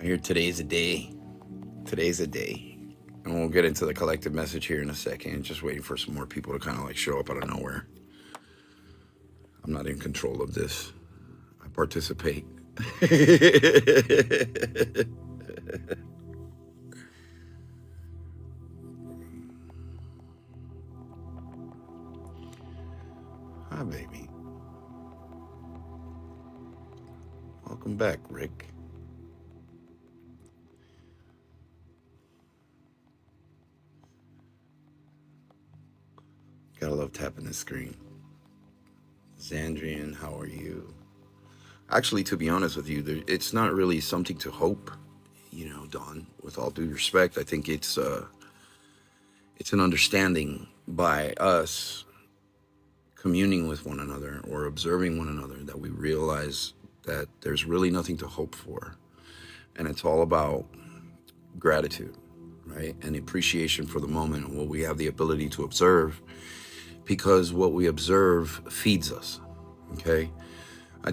Here, today's a day. Today's a day. And we'll get into the collective message here in a second. Just waiting for some more people to kind of like show up out of nowhere. I'm not in control of this. I participate. Hi, baby. Welcome back, Rick. Gotta love tapping the screen. Zandrian, how are you? Actually, to be honest with you, it's not really something to hope, Dawn. With all due respect, I think it's an understanding by us communing with one another or observing one another that we realize that there's really nothing to hope for, and it's all about gratitude, right? And appreciation for the moment and what we have the ability to observe, because what we observe feeds us. Okay.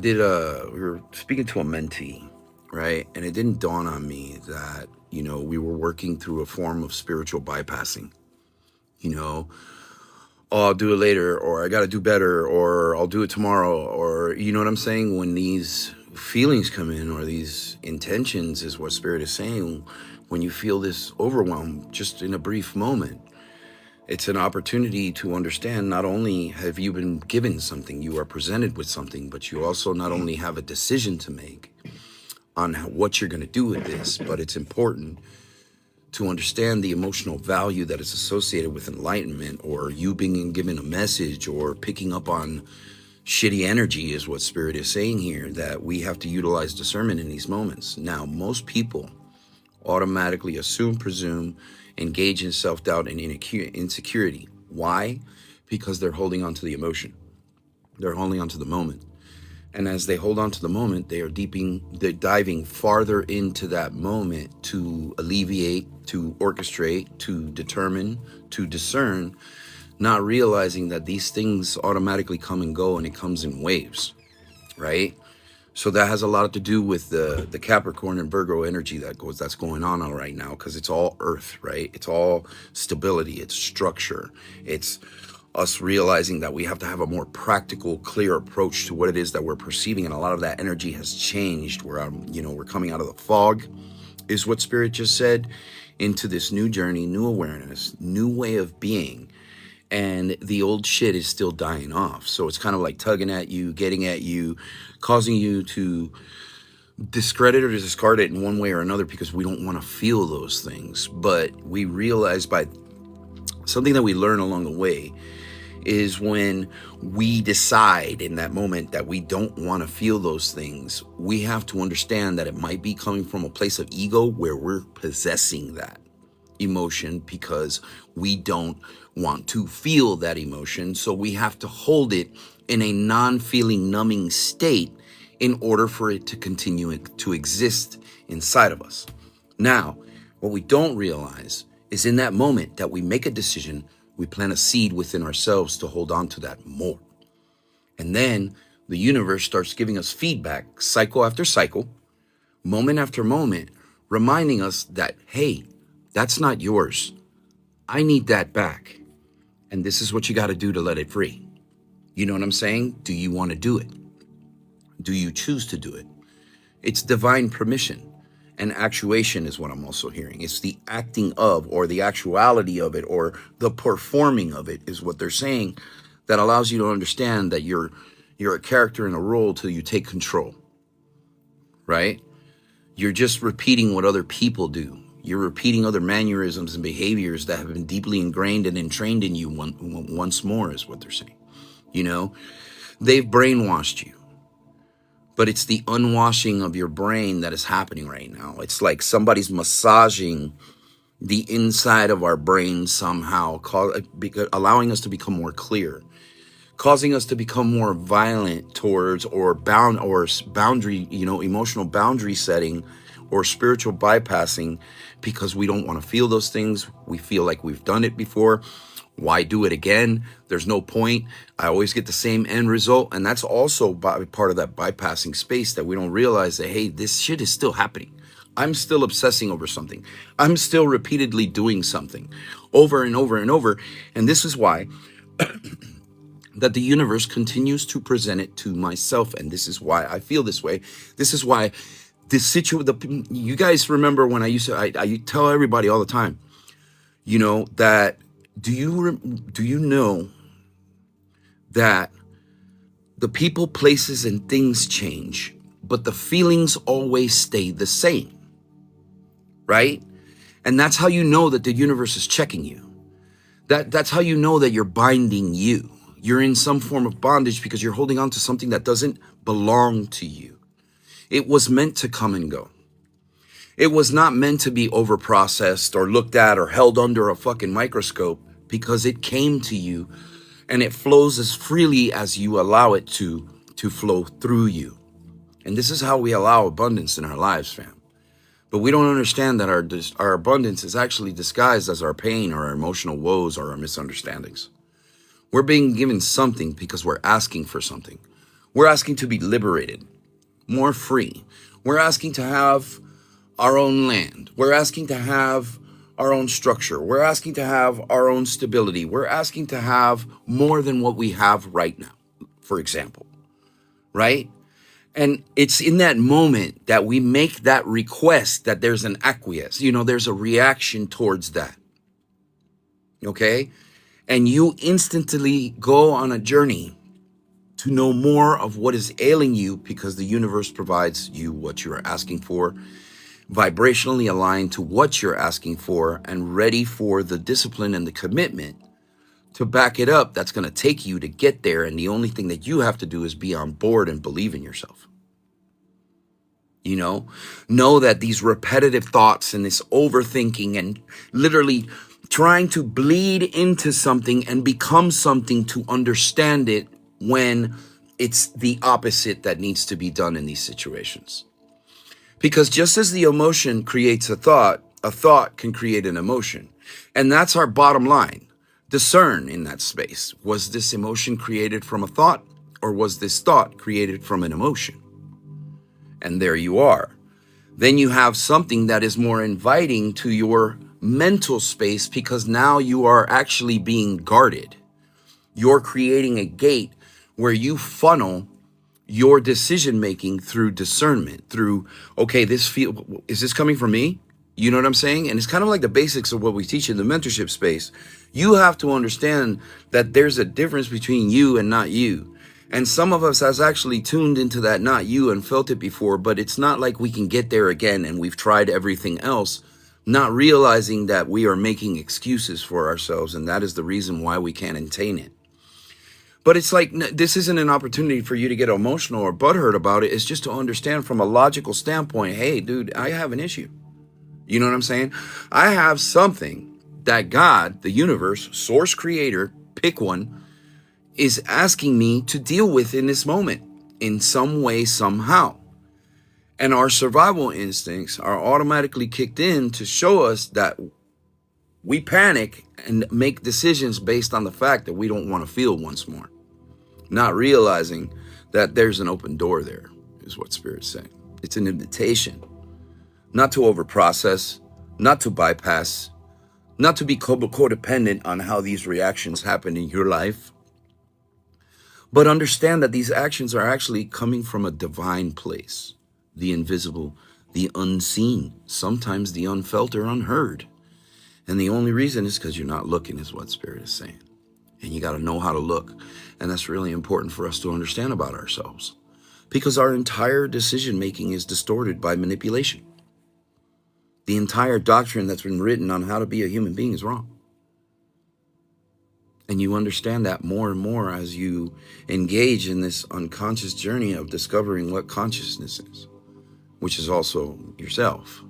We were speaking to a mentee, right? And it didn't dawn on me that, we were working through a form of spiritual bypassing, oh, I'll do it later, or I got to do better, or I'll do it tomorrow, or, you know what I'm saying? When these feelings come in, or these intentions is what Spirit is saying, when you feel this overwhelm just in a brief moment, it's an opportunity to understand not only have you been given something, you are presented with something, but you also not only have a decision to make on what you're going to do with this, but it's important to understand the emotional value that is associated with enlightenment, or you being given a message, or picking up on shitty energy is what Spirit is saying here, that we have to utilize discernment in these moments. Now, most people automatically assume, presume, engage in self-doubt and insecurity. Why? Because they're holding on to the emotion. They're holding on to the moment. And as they hold on to the moment, they're diving farther into that moment to alleviate, to orchestrate, to determine, to discern, not realizing that these things automatically come and go, and it comes in waves, right? So that has a lot to do with the Capricorn and Virgo energy that's going on right now, because it's all earth, right? It's all stability, it's structure, it's us realizing that we have to have a more practical, clear approach to what it is that we're perceiving, and a lot of that energy has changed. Where we're coming out of the fog, is what Spirit just said, into this new journey, new awareness, new way of being. And the old shit is still dying off. So it's kind of like tugging at you, getting at you, causing you to discredit or discard it in one way or another, because we don't want to feel those things. But we realize by something that we learn along the way is when we decide in that moment that we don't want to feel those things, we have to understand that it might be coming from a place of ego where we're possessing that emotion because we don't want to feel that emotion. So we have to hold it in a non-feeling, numbing state in order for it to continue to exist inside of us. Now, what we don't realize is in that moment that we make a decision, we plant a seed within ourselves to hold on to that more. And then the universe starts giving us feedback, cycle after cycle, moment after moment, reminding us that, hey, that's not yours. I need that back. And this is what you got to do to let it free. You know what I'm saying? Do you want to do it? Do you choose to do it? It's divine permission. And actuation is what I'm also hearing. It's the acting of, or the actuality of it, or the performing of it is what they're saying, that allows you to understand that you're a character in a role till you take control, right? You're just repeating what other people do. You're repeating other mannerisms and behaviors that have been deeply ingrained and entrained in you once more, is what they're saying. They've brainwashed you. But it's the unwashing of your brain that is happening right now. It's like somebody's massaging the inside of our brain somehow, allowing us to become more clear, causing us to become more violent towards boundary, emotional boundary setting or spiritual bypassing, because we don't want to feel those things. We feel like we've done it before. Why do it again? There's no point. I always get the same end result. And that's also part of that bypassing space, that we don't realize that, hey, this shit is still happening. I'm still obsessing over something. I'm still repeatedly doing something over and over and over. And this is why that the universe continues to present it to myself. And this is why I feel this way. This is why this situation, you guys remember when I tell everybody all the time, that do you know that the people, places, and things change, but the feelings always stay the same, right? And that's how you know that the universe is checking you. That's how you know that you're binding you. You're in some form of bondage because you're holding on to something that doesn't belong to you. It was meant to come and go. It was not meant to be overprocessed or looked at or held under a fucking microscope, because it came to you and it flows as freely as you allow it to flow through you. And this is how we allow abundance in our lives, fam. But we don't understand that our abundance is actually disguised as our pain or our emotional woes or our misunderstandings. We're being given something because we're asking for something. We're asking to be liberated, more free. We're asking to have our own land. We're asking to have our own structure. We're asking to have our own stability. We're asking to have more than what we have right now, for example, right? And it's in that moment that we make that request that there's an acquiesce, there's a reaction towards that, okay? And you instantly go on a journey to know more of what is ailing you, because the universe provides you what you are asking for, vibrationally aligned to what you're asking for, and ready for the discipline and the commitment to back it up. That's going to take you to get there. And the only thing that you have to do is be on board and believe in yourself. Know that these repetitive thoughts and this overthinking and literally trying to bleed into something and become something to understand it, when it's the opposite that needs to be done in these situations. Because just as the emotion creates a thought can create an emotion. And that's our bottom line. Discern in that space. Was this emotion created from a thought, or was this thought created from an emotion? And there you are. Then you have something that is more inviting to your mental space, because now you are actually being guarded. You're creating a gate where you funnel your decision making through discernment, through, okay, is this coming from me? You know what I'm saying? And it's kind of like the basics of what we teach in the mentorship space. You have to understand that there's a difference between you and not you. And some of us has actually tuned into that not you and felt it before, but it's not like we can get there again and we've tried everything else, not realizing that we are making excuses for ourselves, and that is the reason why we can't attain it. But it's like, this isn't an opportunity for you to get emotional or butthurt about it. It's just to understand from a logical standpoint, hey, dude, I have an issue. You know what I'm saying? I have something that God, the universe, source creator, pick one, is asking me to deal with in this moment in some way, somehow. And our survival instincts are automatically kicked in to show us that we panic and make decisions based on the fact that we don't want to feel once more. Not realizing that there's an open door there, is what Spirit's saying. It's an invitation, not to overprocess, not to bypass, not to be codependent on how these reactions happen in your life, but understand that these actions are actually coming from a divine place, the invisible, the unseen, sometimes the unfelt or unheard. And the only reason is because you're not looking, is what Spirit is saying. And you got to know how to look. And that's really important for us to understand about ourselves, because our entire decision making is distorted by manipulation. The entire doctrine that's been written on how to be a human being is wrong. And you understand that more and more as you engage in this unconscious journey of discovering what consciousness is, which is also yourself.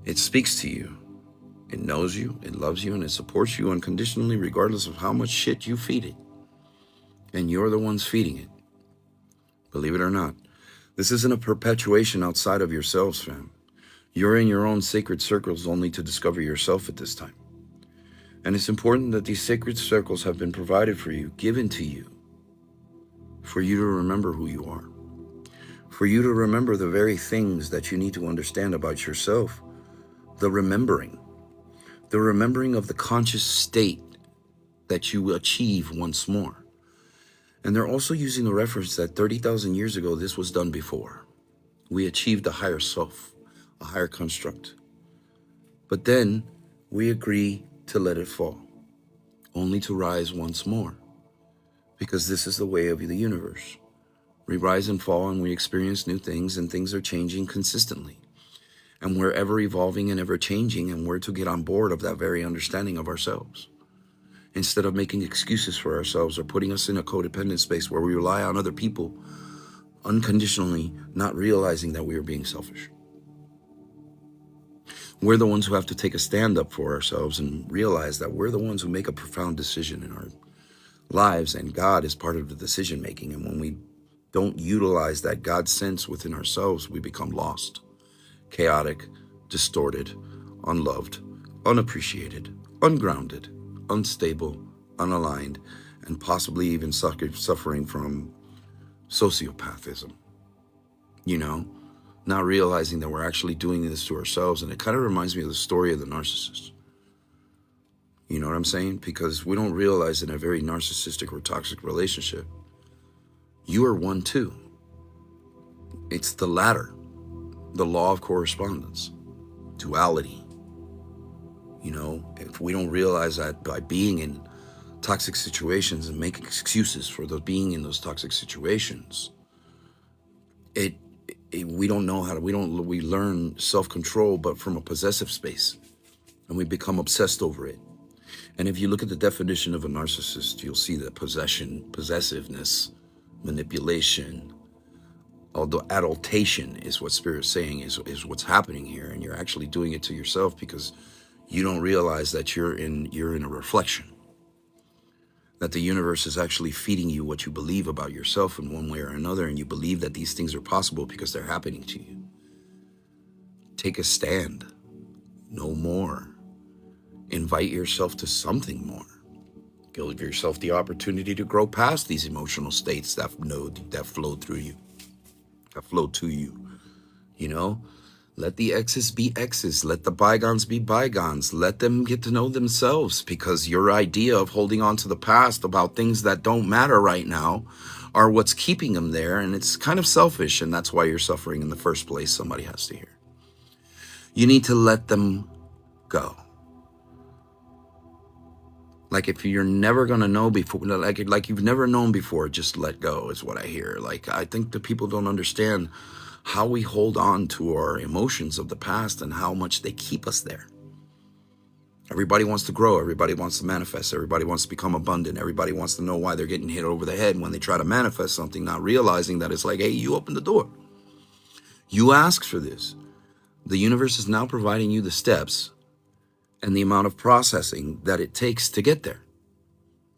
It speaks to you. It knows you, it loves you, and it supports you unconditionally, regardless of how much shit you feed it. And you're the ones feeding it. Believe it or not. This isn't a perpetuation outside of yourselves, fam. You're in your own sacred circles only to discover yourself at this time. And it's important that these sacred circles have been provided for you, given to you, for you to remember who you are, for you to remember the very things that you need to understand about yourself. The remembering of the conscious state that you achieve once more. And they're also using the reference that 30,000 years ago, this was done before. We achieved a higher self, a higher construct. But then we agree to let it fall, only to rise once more. Because this is the way of the universe. We rise and fall and we experience new things, and things are changing consistently. And we're ever evolving and ever changing, and we're to get on board of that very understanding of ourselves. Instead of making excuses for ourselves or putting us in a codependent space where we rely on other people unconditionally, not realizing that we are being selfish. We're the ones who have to take a stand up for ourselves and realize that we're the ones who make a profound decision in our lives, and God is part of the decision making. And when we don't utilize that God sense within ourselves, we become lost, chaotic, distorted, unloved, unappreciated, ungrounded, unstable, unaligned, and possibly even suffering from sociopathism. Not realizing that we're actually doing this to ourselves. And it kind of reminds me of the story of the narcissist. You know what I'm saying? Because we don't realize in a very narcissistic or toxic relationship, you are one too. It's the latter, the law of correspondence, duality. If we don't realize that by being in toxic situations and making excuses for being in those toxic situations, we don't know how to, we learn self-control, but from a possessive space, and we become obsessed over it. And if you look at the definition of a narcissist, you'll see that possessiveness, manipulation, although adultation is what Spirit's saying is what's happening here. And you're actually doing it to yourself because you don't realize that you're in a reflection, that the universe is actually feeding you what you believe about yourself in one way or another. And you believe that these things are possible because they're happening to you. Take a stand. No more. Invite yourself to something more. Give yourself the opportunity to grow past these emotional states that flow through you, that flow to you. Let the X's be X's. Let the bygones be bygones. Let them get to know themselves, because your idea of holding on to the past about things that don't matter right now are what's keeping them there. And it's kind of selfish. And that's why you're suffering in the first place. Somebody has to hear. You need to let them go. Like if you're never going to know before, like you've never known before, just let go is what I hear. Like, I think that people don't understand how we hold on to our emotions of the past and how much they keep us there. Everybody wants to grow. Everybody wants to manifest. Everybody wants to become abundant. Everybody wants to know why they're getting hit over the head when they try to manifest something, not realizing that it's like, hey, you opened the door. You asked for this. The universe is now providing you the steps and the amount of processing that it takes to get there.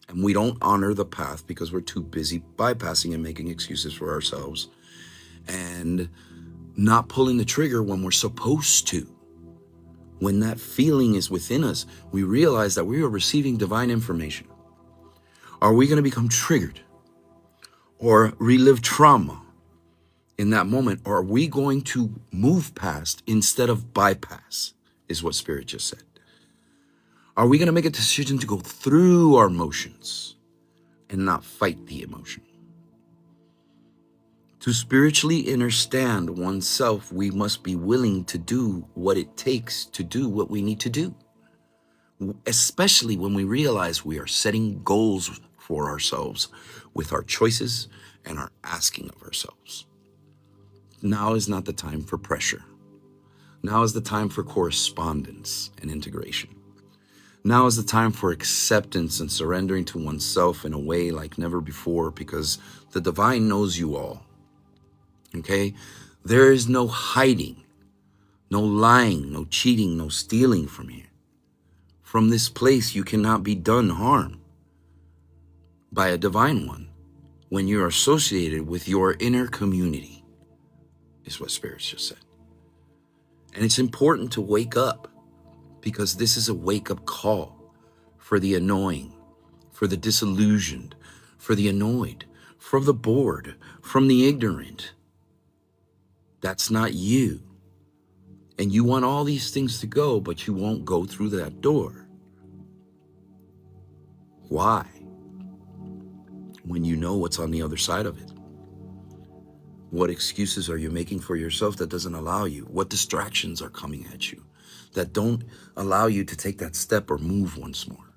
And we don't honor the path because we're too busy bypassing and making excuses for ourselves and not pulling the trigger when we're supposed to. When that feeling is within us, we realize that we are receiving divine information. Are we going to become triggered or relive trauma in that moment? Or are we going to move past instead of bypass, is what Spirit just said. Are we going to make a decision to go through our emotions and not fight the emotion? To spiritually understand oneself, we must be willing to do what it takes to do what we need to do, especially when we realize we are setting goals for ourselves with our choices and our asking of ourselves. Now is not the time for pressure. Now is the time for correspondence and integration. Now is the time for acceptance and surrendering to oneself in a way like never before, because the divine knows you all. Okay? There is no hiding, no lying, no cheating, no stealing from here. From this place, you cannot be done harm by a divine one when you're associated with your inner community, is what Spirit just said. And it's important to wake up, because this is a wake-up call for the annoying, for the disillusioned, for the annoyed, for the bored, from the ignorant. That's not you. And you want all these things to go, but you won't go through that door. Why? When you know what's on the other side of it. What excuses are you making for yourself that doesn't allow you? What distractions are coming at you that don't allow you to take that step or move once more?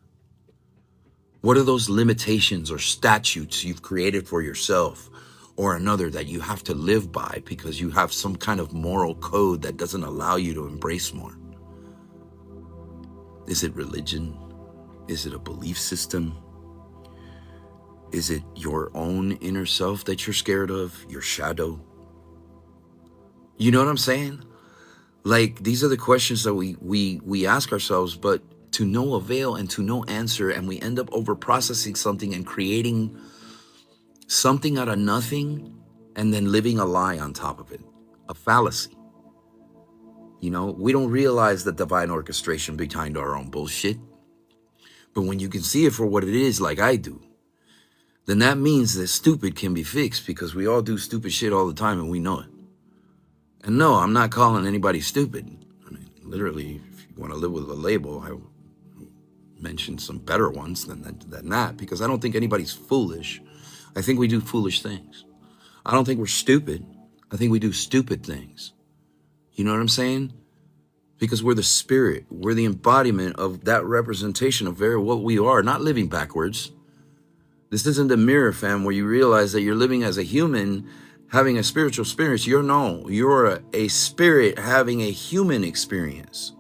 What are those limitations or statutes you've created for yourself or another that you have to live by because you have some kind of moral code that doesn't allow you to embrace more? Is it religion? Is it a belief system? Is it your own inner self that you're scared of? Your shadow? You know what I'm saying? Like, these are the questions that we ask ourselves, but to no avail and to no answer, and we end up over processing something and creating something out of nothing and then living a lie on top of it, a fallacy. You know, we don't realize the divine orchestration behind our own bullshit, but when you can see it for what it is, like I do, then that means that stupid can be fixed, because we all do stupid shit all the time and we know it. And no, I'm not calling anybody stupid. I mean, literally, if you want to live with a label, I mentioned some better ones than that, because I don't think anybody's foolish. I think we do foolish things. I don't think we're stupid. I think we do stupid things. You know what I'm saying? Because we're the spirit. We're the embodiment of that representation of what we are, not living backwards. This isn't the mirror, fam, where you realize that you're living as a human having a spiritual experience. You're a spirit having a human experience.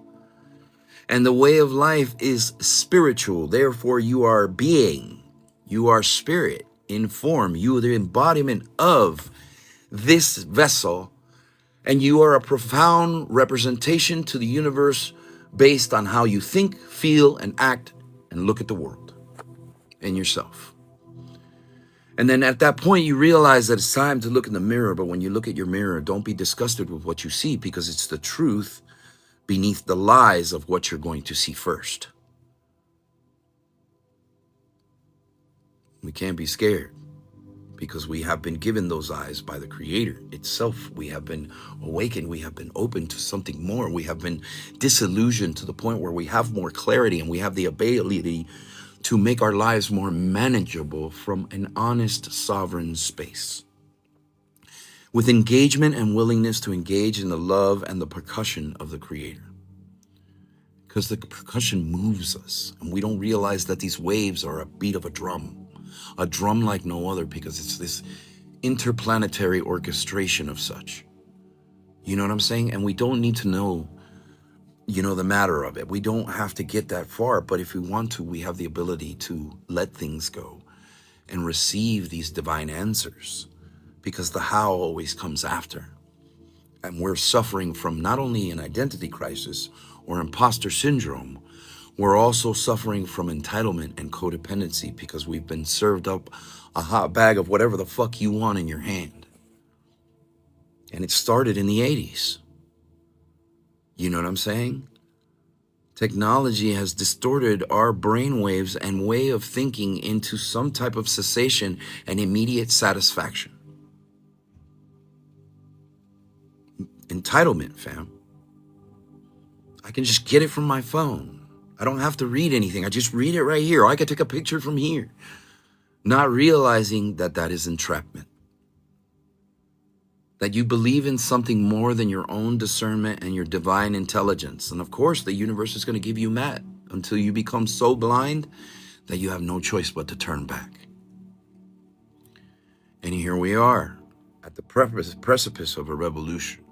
And the way of life is spiritual. Therefore, you are being. You are spirit in form. You are the embodiment of this vessel. And you are a profound representation to the universe based on how you think, feel, and act, and look at the world and yourself. And then at that point, you realize that it's time to look in the mirror. But when you look at your mirror, don't be disgusted with what you see, because it's the truth beneath the lies of what you're going to see first. We can't be scared, because we have been given those eyes by the Creator itself. We have been awakened. We have been open to something more. We have been disillusioned to the point where we have more clarity, and we have the ability to make our lives more manageable from an honest, sovereign space, with engagement and willingness to engage in the love and the percussion of the Creator. Because the percussion moves us, and we don't realize that these waves are a beat of a drum like no other, because it's this interplanetary orchestration of such. You know what I'm saying? And we don't need to know, the matter of it. We don't have to get that far, but if we want to, we have the ability to let things go and receive these divine answers, because the how always comes after. And we're suffering from not only an identity crisis or imposter syndrome, we're also suffering from entitlement and codependency, because we've been served up a hot bag of whatever the fuck you want in your hand. And it started in the 80s. You know what I'm saying? Technology has distorted our brainwaves and way of thinking into some type of cessation and immediate satisfaction. Entitlement, fam. I can just get it from my phone. I don't have to read anything. I just read it right here. Or I can take a picture from here. Not realizing that that is entrapment. That you believe in something more than your own discernment and your divine intelligence. And of course, the universe is going to give you that until you become so blind that you have no choice but to turn back. And here we are at the precipice of a revolution.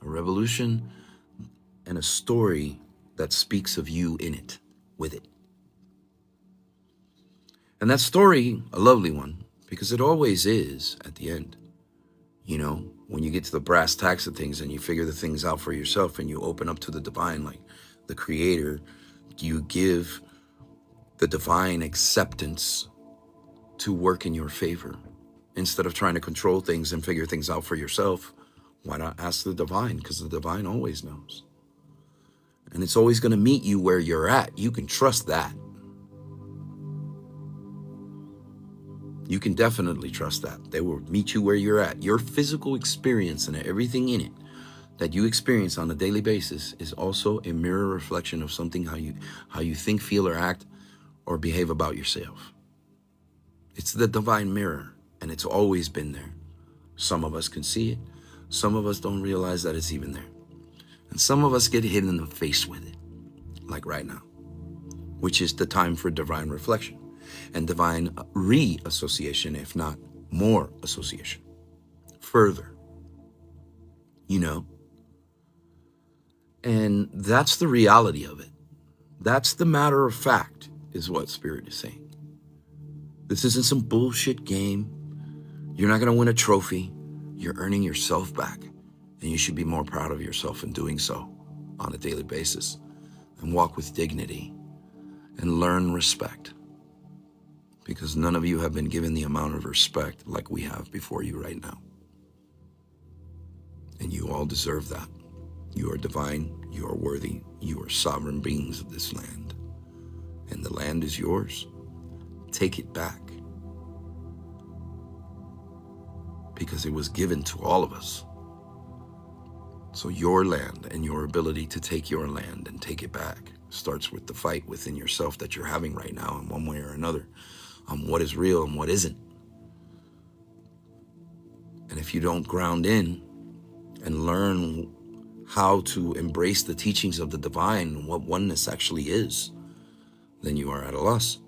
A revolution and a story that speaks of you in it, with it. And that story, a lovely one, because it always is at the end. When you get to the brass tacks of things and you figure the things out for yourself and you open up to the divine, like the Creator, you give the divine acceptance to work in your favor. Instead of trying to control things and figure things out for yourself, why not ask the divine? Because the divine always knows. And it's always going to meet you where you're at. You can trust that. You can definitely trust that. They will meet you where you're at. Your physical experience and everything in it that you experience on a daily basis is also a mirror reflection of something, how you think, feel, or act or behave about yourself. It's the divine mirror, and it's always been there. Some of us can see it. Some of us don't realize that it's even there. And some of us get hit in the face with it, like right now, which is the time for divine reflection and divine re-association, if not more association. Further, you know? And that's the reality of it. That's the matter of fact, is what Spirit is saying. This isn't some bullshit game. You're not going to win a trophy. You're earning yourself back. And you should be more proud of yourself in doing so on a daily basis. And walk with dignity and learn respect. Because none of you have been given the amount of respect like we have before you right now. And you all deserve that. You are divine. You are worthy. You are sovereign beings of this land. And the land is yours. Take it back. Because it was given to all of us. So your land and your ability to take your land and take it back starts with the fight within yourself that you're having right now in one way or another on what is real and what isn't. And if you don't ground in and learn how to embrace the teachings of the divine and what oneness actually is, then you are at a loss,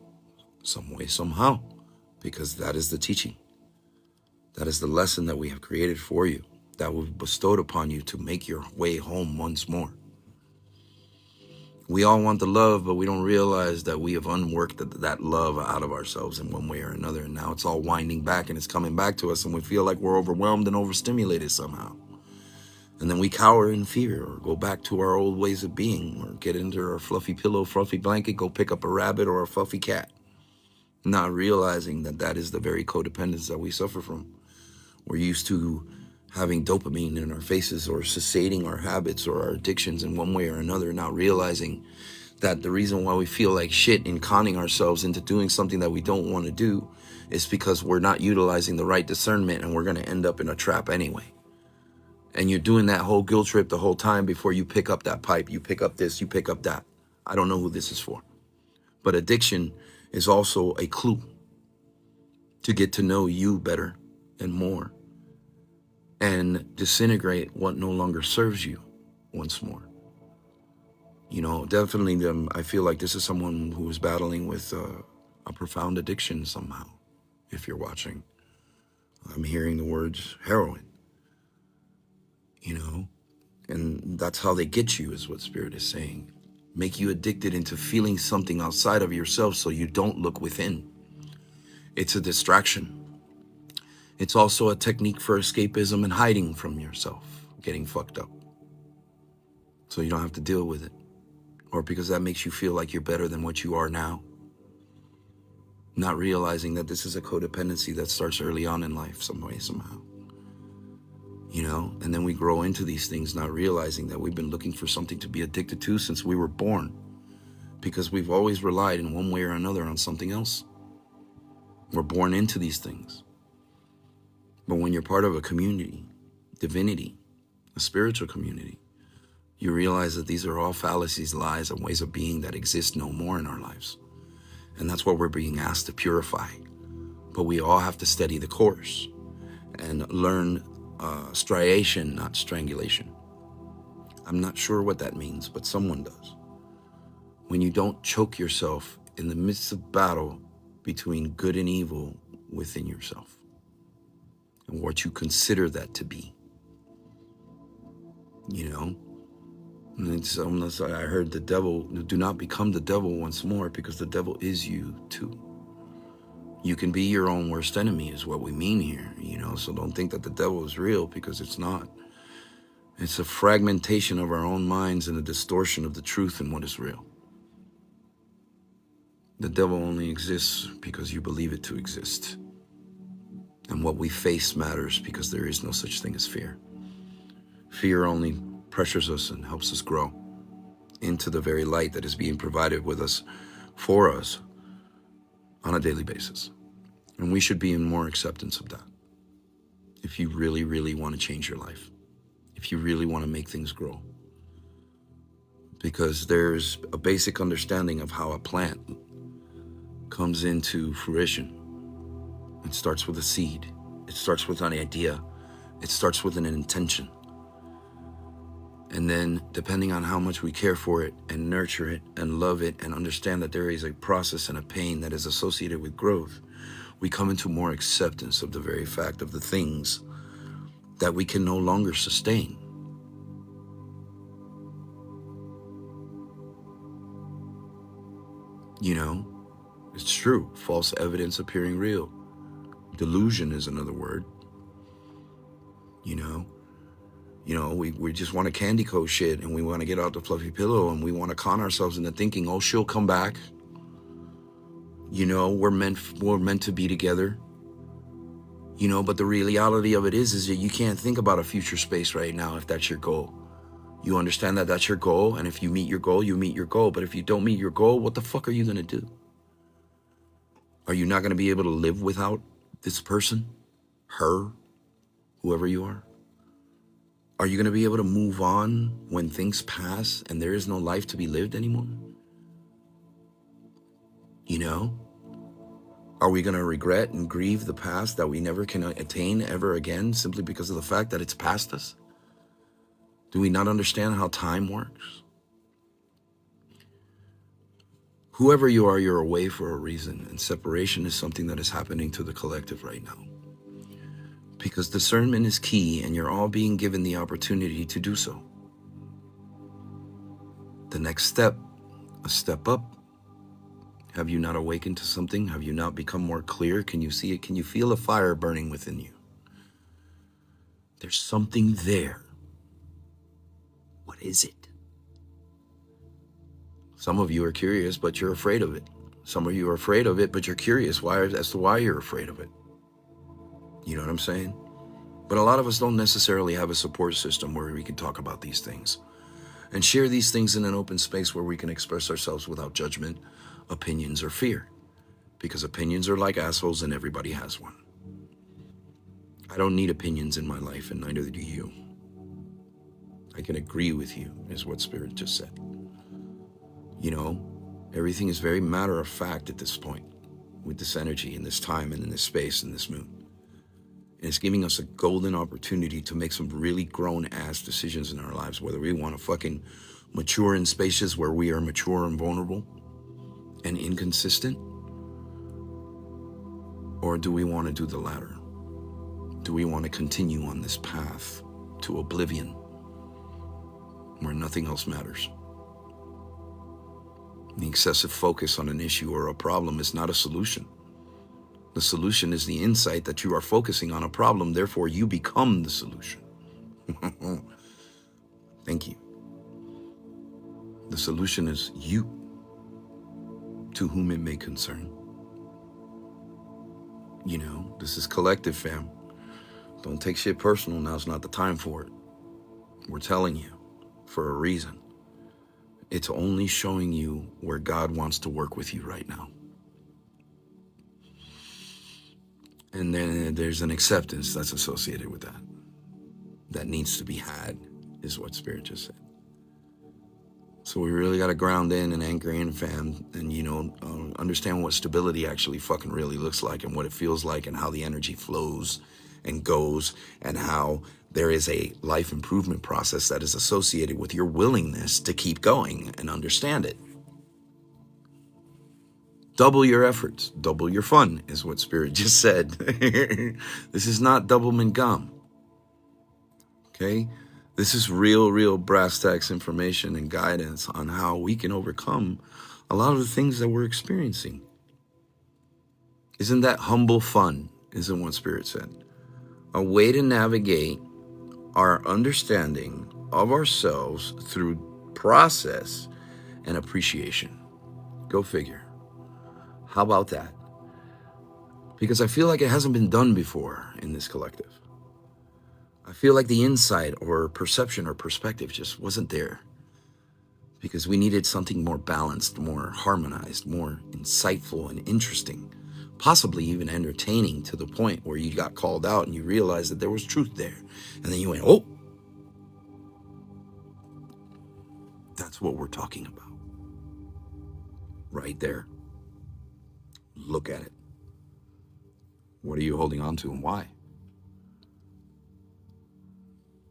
some way, somehow, because that is the teaching. That is the lesson that we have created for you, that we've bestowed upon you to make your way home once more. We all want the love, but we don't realize that we have unworked that love out of ourselves in one way or another. And now it's all winding back and it's coming back to us, and we feel like we're overwhelmed and overstimulated somehow. And then we cower in fear or go back to our old ways of being or get into our fluffy pillow, fluffy blanket, go pick up a rabbit or a fluffy cat, not realizing that that is the very codependence that we suffer from. We're used to having dopamine in our faces or satiating our habits or our addictions in one way or another, not realizing that the reason why we feel like shit in conning ourselves into doing something that we don't want to do is because we're not utilizing the right discernment, and we're going to end up in a trap anyway. And you're doing that whole guilt trip the whole time before you pick up that pipe, you pick up this, you pick up that. I don't know who this is for. But addiction is also a clue to get to know you better and more, and disintegrate what no longer serves you once more. You know, definitely I feel like this is someone who is battling with a profound addiction somehow. If you're watching, I'm hearing the words heroin, you know, and that's how they get you, is what Spirit is saying. Make you addicted into feeling something outside of yourself so you don't look within. It's a distraction. It's also a technique for escapism and hiding from yourself, getting fucked up. So you don't have to deal with it. Or because that makes you feel like you're better than what you are now. Not realizing that this is a codependency that starts early on in life, some way, somehow. You know, and then we grow into these things not realizing that we've been looking for something to be addicted to since we were born. Because we've always relied in one way or another on something else. We're born into these things. But when you're part of a community, divinity, a spiritual community, you realize that these are all fallacies, lies, and ways of being that exist no more in our lives. And that's what we're being asked to purify. But we all have to steady the course and learn striation, not strangulation. I'm not sure what that means, but someone does. When you don't choke yourself in the midst of battle between good and evil within yourself. And what you consider that to be. You know? And it's almost like I heard the devil, do not become the devil once more, because the devil is you too. You can be your own worst enemy is what we mean here, you know? So don't think that the devil is real, because it's not. It's a fragmentation of our own minds and a distortion of the truth and what is real. The devil only exists because you believe it to exist. And what we face matters, because there is no such thing as fear. Fear only pressures us and helps us grow into the very light that is being provided with us, for us, on a daily basis. And we should be in more acceptance of that. If you really, really want to change your life, if you really want to make things grow. Because there's a basic understanding of how a plant comes into fruition. It starts with a seed. It starts with an idea. It starts with an intention. And then, depending on how much we care for it and nurture it and love it and understand that there is a process and a pain that is associated with growth, we come into more acceptance of the very fact of the things that we can no longer sustain. You know, it's true. False evidence appearing real. Delusion is another word. You know, we just want to candy coat shit, and we want to get out the fluffy pillow, and we want to con ourselves into thinking, oh, she'll come back. You know, we're meant to be together. You know, but the reality of it is that you can't think about a future space right now if that's your goal. You understand that that's your goal, and if you meet your goal, you meet your goal. But if you don't meet your goal, what the fuck are you going to do? Are you not going to be able to live without this person, her, whoever you are? Are you going to be able to move on when things pass and there is no life to be lived anymore? You know? Are we going to regret and grieve the past that we never can attain ever again simply because of the fact that it's past us? Do we not understand how time works? Whoever you are, you're away for a reason, and separation is something that is happening to the collective right now. Because discernment is key, and you're all being given the opportunity to do so. The next step, a step up. Have you not awakened to something? Have you not become more clear? Can you see it? Can you feel a fire burning within you? There's something there. What is it? Some of you are curious, but you're afraid of it. Some of you are afraid of it, but you're curious as to why you're afraid of it. You know what I'm saying? But a lot of us don't necessarily have a support system where we can talk about these things and share these things in an open space where we can express ourselves without judgment, opinions, or fear. Because opinions are like assholes and everybody has one. I don't need opinions in my life, and neither do you. I can agree with you, is what Spirit just said. You know, everything is very matter of fact at this point, with this energy, in this time, and in this space, and this moon. And it's giving us a golden opportunity to make some really grown-ass decisions in our lives, whether we want to fucking mature in spaces where we are mature and vulnerable and inconsistent, or do we want to do the latter? Do we want to continue on this path to oblivion, where nothing else matters? The excessive focus on an issue or a problem is not a solution. The solution is the insight that you are focusing on a problem, therefore you become the solution. Thank you. The solution is you, to whom it may concern. You know, this is collective, fam. Don't take shit personal. Now's not the time for it. We're telling you for a reason. It's only showing you where God wants to work with you right now. And then there's an acceptance that's associated with that. That needs to be had, is what Spirit just said. So we really got to ground in and anchor in, fam, and, you know, understand what stability actually fucking really looks like and what it feels like and how the energy flows and goes and how there is a life improvement process that is associated with your willingness to keep going and understand it. Double your efforts, double your fun, is what Spirit just said. This is not doublemint gum. Okay? This is real brass tacks information and guidance on how we can overcome a lot of the things that we're experiencing. Isn't that humble fun, isn't what Spirit said? A way to navigate our understanding of ourselves through process and appreciation. Go figure. How about that? Because I feel like it hasn't been done before in this collective. I feel like the insight or perception or perspective just wasn't there. Because we needed something more balanced, more harmonized, more insightful and interesting, possibly even entertaining, to the point where you got called out and you realized that there was truth there. And then you went, oh, that's what we're talking about. Right there. Look at it. What are you holding on to and why?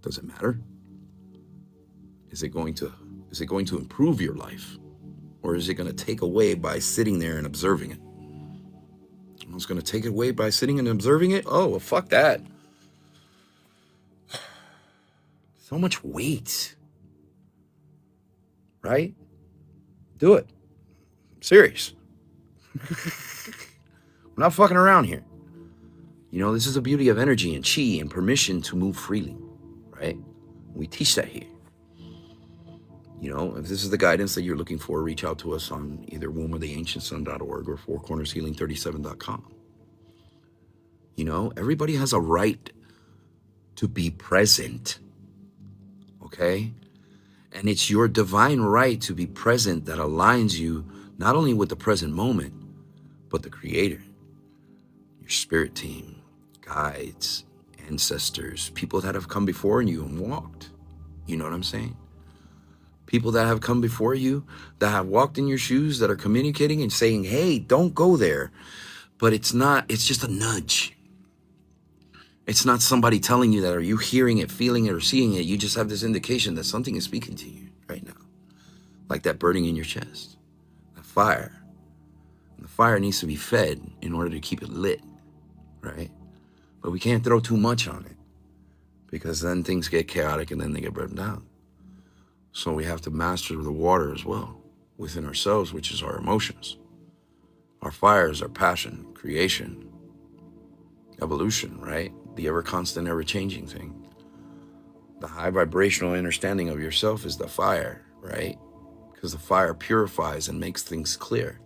Does it matter? Is it going to improve your life? Or is it going to take away by sitting there and observing it? It's going to take it away by sitting and observing it? Oh, well, fuck that. So much weight. Right? Do it. I'm serious. We're not fucking around here. You know, this is the beauty of energy and chi and permission to move freely, right? We teach that here. You know, if this is the guidance that you're looking for, reach out to us on either womboftheancientsun.org or fourcornershealing37.com. You know, everybody has a right to be present, okay? And it's your divine right to be present that aligns you not only with the present moment, but the Creator, your spirit team, guides, ancestors, people that have come before you and walked. You know what I'm saying? People that have come before you, that have walked in your shoes, that are communicating and saying, hey, don't go there. But it's just a nudge. It's not somebody telling you that. Are you hearing it, feeling it, or seeing it? You just have this indication that something is speaking to you right now. Like that burning in your chest, that fire. And the fire needs to be fed in order to keep it lit, right? But we can't throw too much on it, because then things get chaotic and then they get burned down. So we have to master the water as well within ourselves, which is our emotions. Our fire is our passion, creation, evolution, right? The ever constant, ever changing thing. The high vibrational understanding of yourself is the fire, right? Because the fire purifies and makes things clear.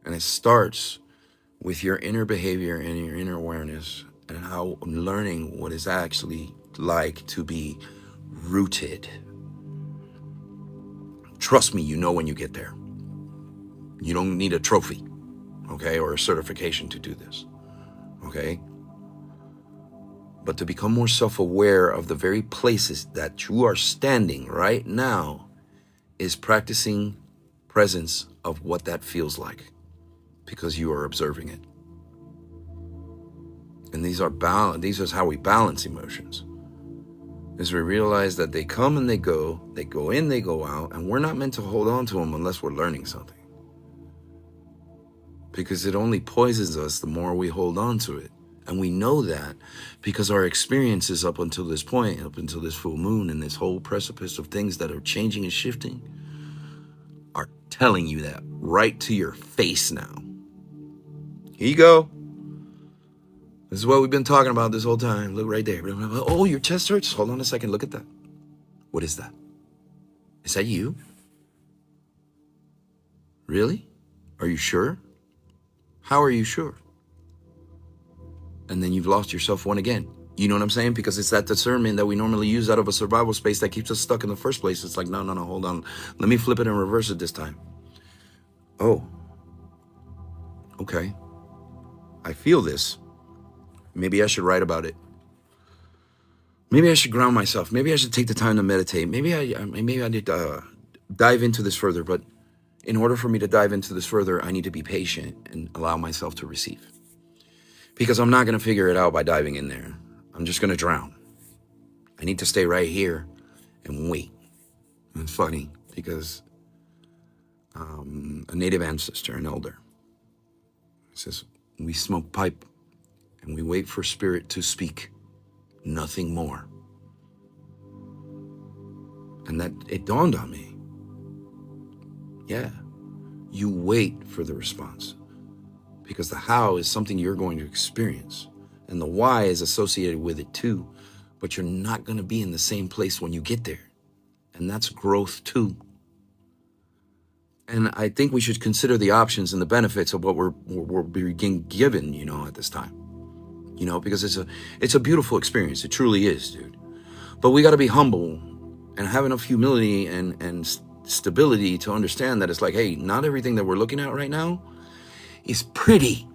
And it starts with your inner behavior and your inner awareness, and how learning what is actually like to be rooted. Trust me, you know when you get there. You don't need a trophy, okay, or a certification to do this, okay? But to become more self-aware of the very places that you are standing right now is practicing presence of what that feels like, because you are observing it. And these are how we balance emotions. Is we realize that they come and they go in, they go out, and we're not meant to hold on to them unless we're learning something. Because it only poisons us the more we hold on to it. And we know that because our experiences up until this point, up until this full moon and this whole precipice of things that are changing and shifting, are telling you that right to your face now. Here you go. This is what we've been talking about this whole time. Look right there. Oh, your chest hurts? Hold on a second. Look at that. What is that? Is that you? Really? Are you sure? How are you sure? And then you've lost yourself one again. You know what I'm saying? Because it's that discernment that we normally use out of a survival space that keeps us stuck in the first place. It's like, no, hold on. Let me flip it and reverse it this time. Oh. Okay. I feel this. Maybe I should write about it. Maybe I should ground myself. Maybe I should take the time to meditate. Maybe I need to dive into this further. But in order for me to dive into this further, I need to be patient and allow myself to receive. Because I'm not going to figure it out by diving in there. I'm just going to drown. I need to stay right here and wait. And it's funny because a native ancestor, an elder, says, we smoke pipe and we wait for spirit to speak, nothing more. And that it dawned on me. Yeah, you wait for the response, because the how is something you're going to experience, and the why is associated with it too, but you're not going to be in the same place when you get there. And that's growth too. And I think we should consider the options and the benefits of what we're being given, you know, at this time. You know, because it's a beautiful experience. It truly is, dude. But we got to be humble and have enough humility and stability to understand that it's like, hey, not everything that we're looking at right now is pretty.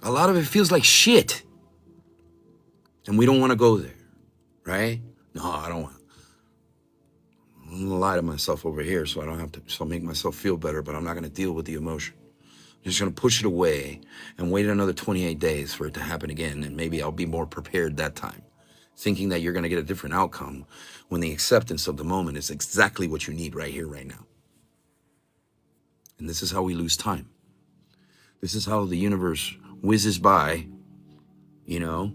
A lot of it feels like shit. And we don't want to go there, right? No, I don't want. I'm going to lie to myself over here so I don't have to, so make myself feel better, but I'm not going to deal with the emotion. I'm just going to push it away and wait another 28 days for it to happen again. And maybe I'll be more prepared that time, thinking that you're going to get a different outcome when the acceptance of the moment is exactly what you need right here, right now. And this is how we lose time. This is how the universe whizzes by, you know,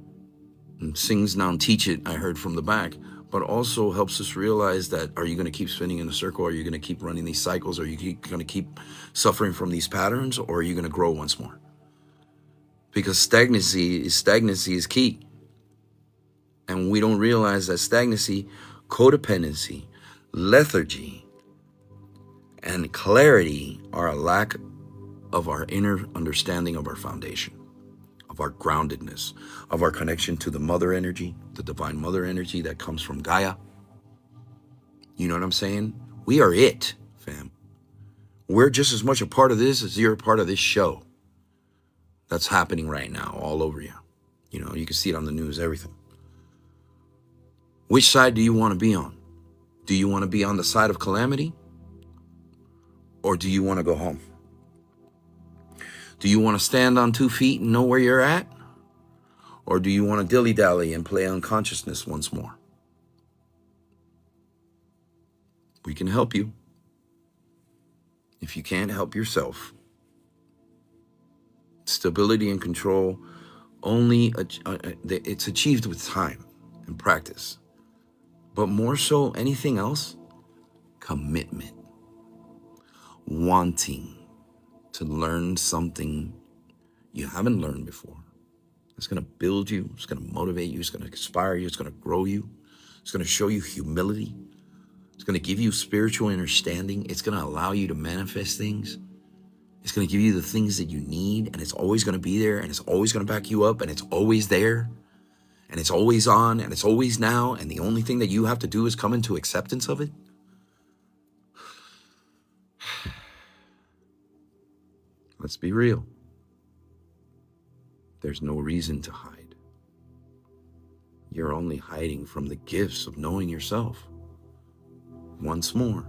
and sings now and teach it, I heard from the back, but also helps us realize that, are you going to keep spinning in a circle? Are you going to keep running these cycles? Are you going to keep suffering from these patterns? Or are you going to grow once more? Because stagnancy is key. And we don't realize that stagnancy, codependency, lethargy, and clarity are a lack of our inner understanding of our foundation, of our groundedness, of our connection to the mother energy, the divine mother energy that comes from Gaia. You know what I'm saying? We are it, fam. We're just as much a part of this as you're a part of this show that's happening right now all over you. You know, you can see it on the news, everything. Which side do you want to be on? Do you want to be on the side of calamity? Or do you want to go home? Do you want to stand on 2 feet and know where you're at? Or do you want to dilly-dally and play unconsciousness once more? We can help you. If you can't help yourself, stability and control only, it's achieved with time and practice. But more so anything else, commitment. Wanting to learn something you haven't learned before. It's going to build you. It's going to motivate you. It's going to inspire you. It's going to grow you. It's going to show you humility. It's going to give you spiritual understanding. It's going to allow you to manifest things. It's going to give you the things that you need, and it's always going to be there, and it's always going to back you up, and it's always there, and it's always on, and it's always now, and the only thing that you have to do is come into acceptance of it. Let's be real. There's no reason to hide. You're only hiding from the gifts of knowing yourself. Once more,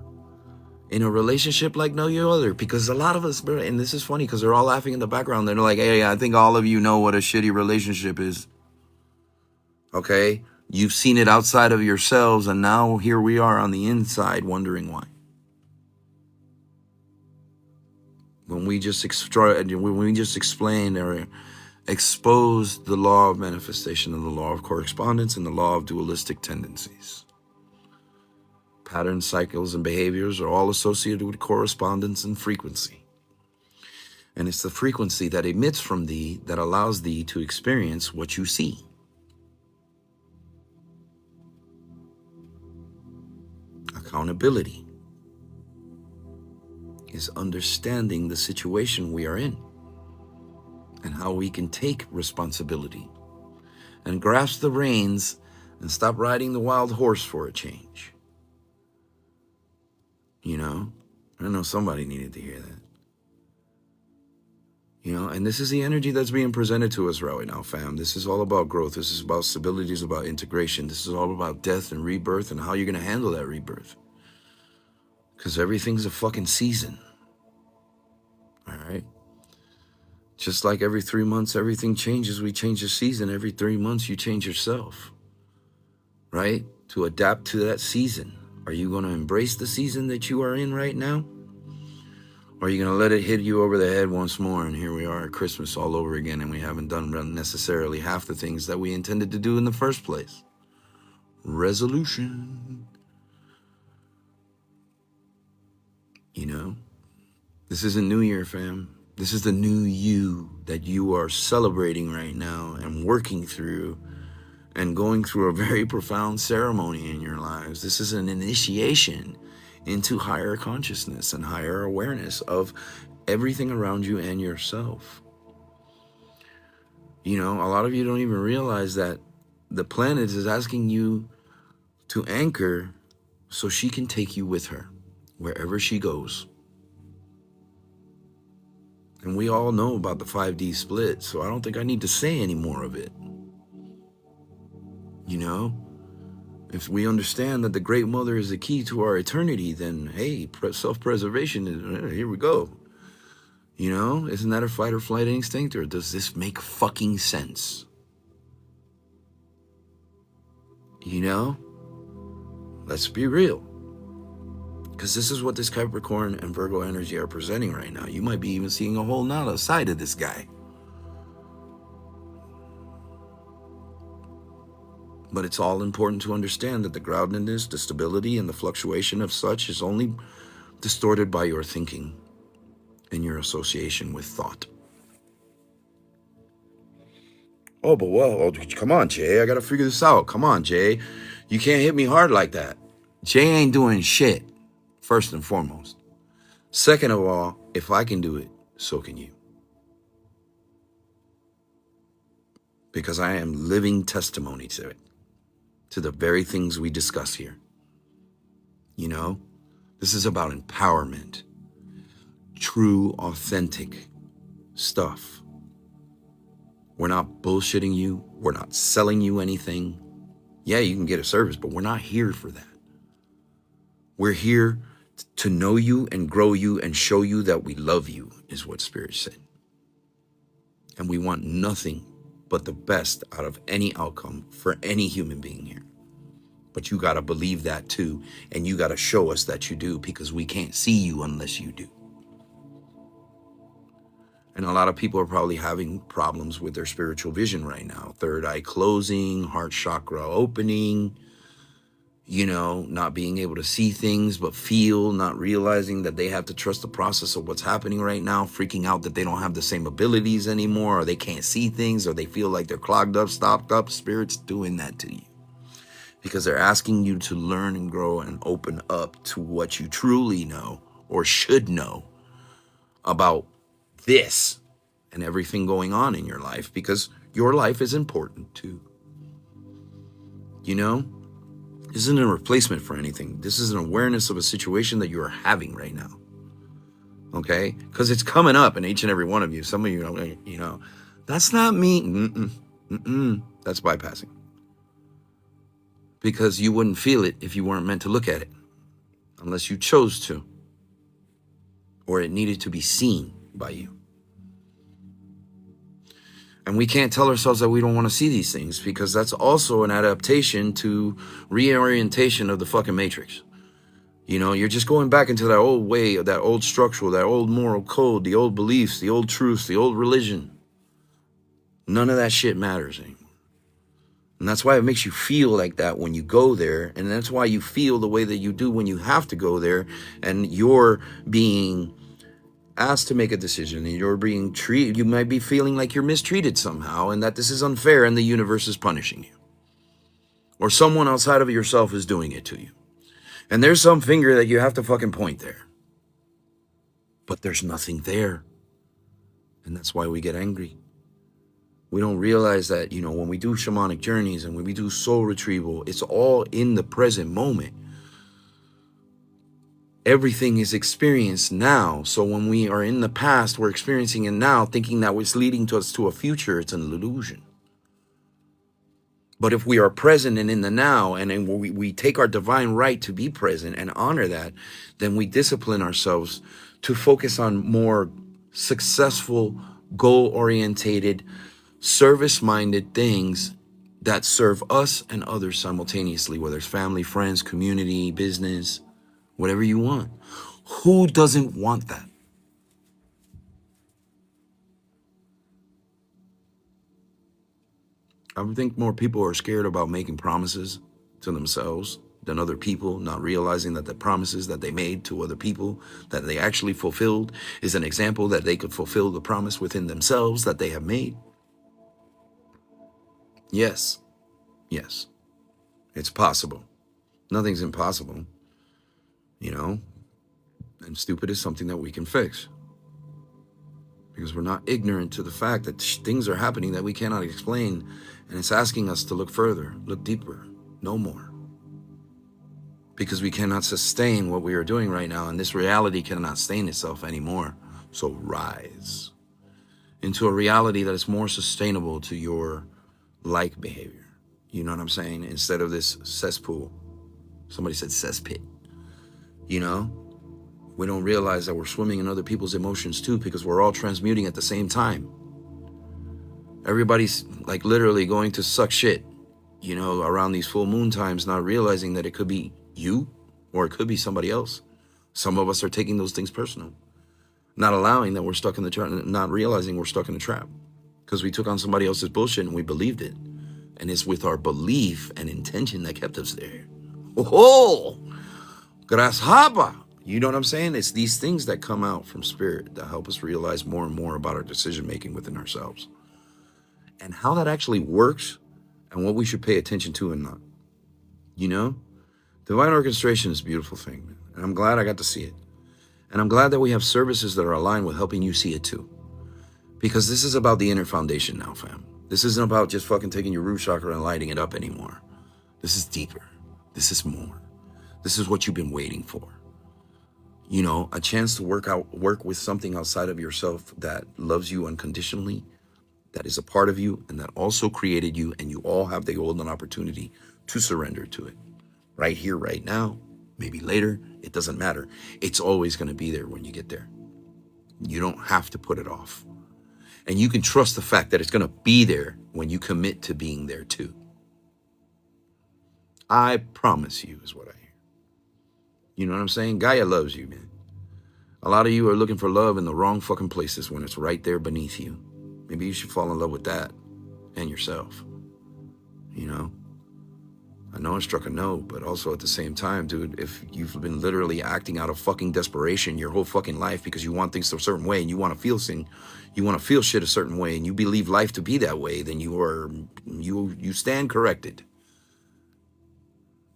in a relationship like no other, because a lot of us, and this is funny because they're all laughing in the background. They're like, hey, I think all of you know what a shitty relationship is. Okay? You've seen it outside of yourselves, and now here we are on the inside wondering why. When we just explain or expose the law of manifestation and the law of correspondence and the law of dualistic tendencies. Patterns, cycles, and behaviors are all associated with correspondence and frequency. And it's the frequency that emits from thee that allows thee to experience what you see. Accountability is understanding the situation we are in and how we can take responsibility and grasp the reins and stop riding the wild horse for a change. You know, I know somebody needed to hear that. You know, and this is the energy that's being presented to us right now, fam. This is all about growth. This is about stability. This is about integration. This is all about death and rebirth and how you're going to handle that rebirth. Because everything's a fucking season. All right? Just like every 3 months, everything changes. We change the season. Every 3 months, you change yourself. Right? To adapt to that season. Are you going to embrace the season that you are in right now? Or are you going to let it hit you over the head once more? And here we are at Christmas all over again, and we haven't done necessarily half the things that we intended to do in the first place. Resolution. You know, this isn't New Year, fam. This is the new you that you are celebrating right now and working through and going through a very profound ceremony in your lives. This is an initiation into higher consciousness and higher awareness of everything around you and yourself. You know, a lot of you don't even realize that the planet is asking you to anchor so she can take you with her wherever she goes. And we all know about the 5D split, so I don't think I need to say any more of it. You know? If we understand that the Great Mother is the key to our eternity, then, hey, self-preservation is, here we go. You know? Isn't that a fight or flight instinct? Or does this make fucking sense? You know? Let's be real. Because this is what this Capricorn and Virgo energy are presenting right now. You might be even seeing a whole nother side of this guy. But it's all important to understand that the groundedness, the stability, and the fluctuation of such is only distorted by your thinking and your association with thought. Oh, but well, come on, Jay. I got to figure this out. Come on, Jay. You can't hit me hard like that. Jay ain't doing shit, first and foremost. Second of all, if I can do it, so can you. Because I am living testimony to it, to the very things we discuss here. You know, this is about empowerment, true, authentic stuff. We're not bullshitting you. We're not selling you anything. Yeah, you can get a service, but we're not here for that. We're here to know you and grow you and show you that we love you, is what Spirit said. And we want nothing but the best out of any outcome for any human being here. But you got to believe that too. And you got to show us that you do, because we can't see you unless you do. And a lot of people are probably having problems with their spiritual vision right now. Third eye closing, heart chakra opening, you know, not being able to see things but feel, not realizing that they have to trust the process of what's happening right now, freaking out that they don't have the same abilities anymore, or they can't see things, or they feel like they're clogged up, stopped up. Spirit's doing that to you because they're asking you to learn and grow and open up to what you truly know or should know about this and everything going on in your life, because your life is important too. You know? This isn't a replacement for anything. This is an awareness of a situation that you are having right now. Okay? Because it's coming up in each and every one of you. Some of you know, that's not me. That's bypassing. Because you wouldn't feel it if you weren't meant to look at it. Unless you chose to. Or it needed to be seen by you. And we can't tell ourselves that we don't want to see these things, because that's also an adaptation to reorientation of the fucking matrix. You know, you're just going back into that old way, that old structural, that old moral code, the old beliefs, the old truths, the old religion. None of that shit matters anymore. And that's why it makes you feel like that when you go there. And that's why you feel the way that you do when you have to go there and you're being asked to make a decision and you're being treated. You might be feeling like you're mistreated somehow and that this is unfair and the universe is punishing you. Or someone outside of yourself is doing it to you. And there's some finger that you have to fucking point there. But there's nothing there. And that's why we get angry. We don't realize that, you know, when we do shamanic journeys and when we do soul retrieval, it's all in the present moment. Everything is experienced now. So when we are in the past, we're experiencing it now, thinking that it's leading to us to a future. It's an illusion. But if we are present and in the now, and then we take our divine right to be present and honor that, then we discipline ourselves to focus on more successful, goal-orientated, service-minded things that serve us and others simultaneously, whether it's family, friends, community, business, whatever you want. Who doesn't want that? I think more people are scared about making promises to themselves than other people, not realizing that the promises that they made to other people that they actually fulfilled is an example that they could fulfill the promise within themselves that they have made. Yes, it's possible. Nothing's impossible, you know, and stupid is something that we can fix. Because we're not ignorant to the fact that things are happening that we cannot explain. And it's asking us to look further, look deeper, know more. Because we cannot sustain what we are doing right now. And this reality cannot sustain itself anymore. So rise into a reality that is more sustainable to your like behavior. You know what I'm saying? Instead of this cesspool. Somebody said cesspit. You know? We don't realize that we're swimming in other people's emotions too, because we're all transmuting at the same time. Everybody's like literally going to suck shit, you know, around these full moon times, not realizing that it could be you or it could be somebody else. Some of us are taking those things personal, not allowing that we're stuck in the trap, not realizing we're stuck in a trap because we took on somebody else's bullshit and we believed it. And it's with our belief and intention that kept us there. Oh, grasshopper. You know what I'm saying? It's these things that come out from spirit that help us realize more and more about our decision making within ourselves and how that actually works and what we should pay attention to and not. You know, divine orchestration is a beautiful thing, man. And I'm glad I got to see it. And I'm glad that we have services that are aligned with helping you see it too. Because this is about the inner foundation now, fam. This isn't about just fucking taking your root chakra and lighting it up anymore. This is deeper. This is more. This is what you've been waiting for. You know, a chance to work with something outside of yourself that loves you unconditionally, that is a part of you, and that also created you, and you all have the golden opportunity to surrender to it. Right here, right now, maybe later, it doesn't matter. It's always going to be there when you get there. You don't have to put it off. And you can trust the fact that it's going to be there when you commit to being there too. I promise you is what I hear. You know what I'm saying? Gaia loves you, man. A lot of you are looking for love in the wrong fucking places when it's right there beneath you. Maybe you should fall in love with that and yourself. You know? I know I struck a note, but also at the same time, dude, if you've been literally acting out of fucking desperation your whole fucking life because you want things a certain way and you want to feel shit a certain way and you believe life to be that way, then you stand corrected.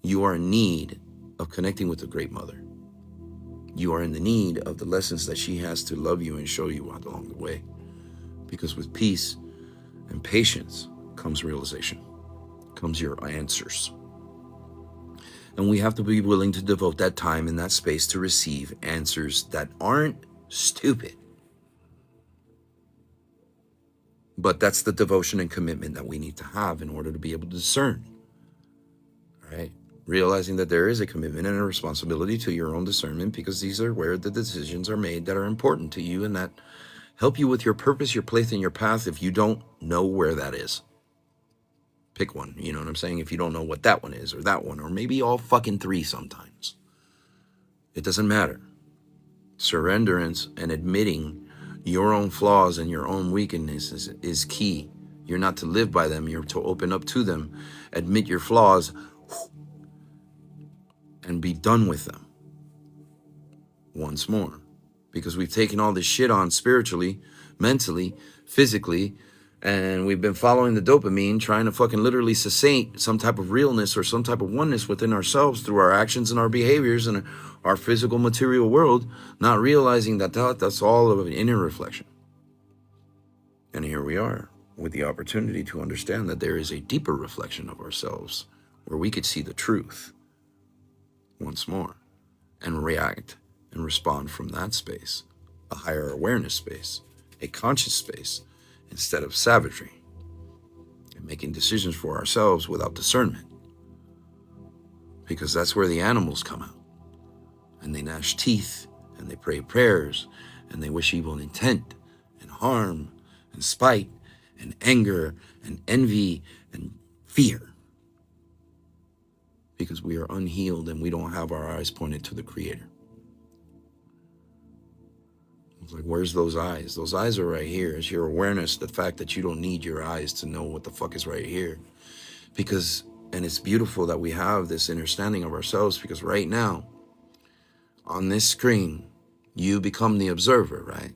You are in need of connecting with the Great Mother. You are in the need of the lessons that she has to love you and show you along the way. Because with peace and patience comes realization, comes your answers. And we have to be willing to devote that time and that space to receive answers that aren't stupid. But that's the devotion and commitment that we need to have in order to be able to discern. Right? Realizing that there is a commitment and a responsibility to your own discernment, because these are where the decisions are made that are important to you and that help you with your purpose, your place, and your path if you don't know where that is. Pick one, you know what I'm saying? If you don't know what that one is, or that one, or maybe all fucking three sometimes. It doesn't matter. Surrenderance and admitting your own flaws and your own weaknesses is key. You're not to live by them, you're to open up to them, admit your flaws, and be done with them once more. Because we've taken all this shit on spiritually, mentally, physically, and we've been following the dopamine, trying to fucking literally sustain some type of realness or some type of oneness within ourselves through our actions and our behaviors and our physical material world, not realizing that that's all of an inner reflection. And here we are with the opportunity to understand that there is a deeper reflection of ourselves where we could see the truth once more and react and respond from that space, a higher awareness space, a conscious space, instead of savagery and making decisions for ourselves without discernment. Because that's where the animals come out and they gnash teeth and they pray prayers and they wish evil intent and harm and spite and anger and envy and fear. Because we are unhealed and we don't have our eyes pointed to the Creator. It's like, where's those eyes? Those eyes are right here. It's your awareness, the fact that you don't need your eyes to know what the fuck is right here. Because, and it's beautiful that we have this understanding of ourselves, because right now, on this screen, you become the observer, right?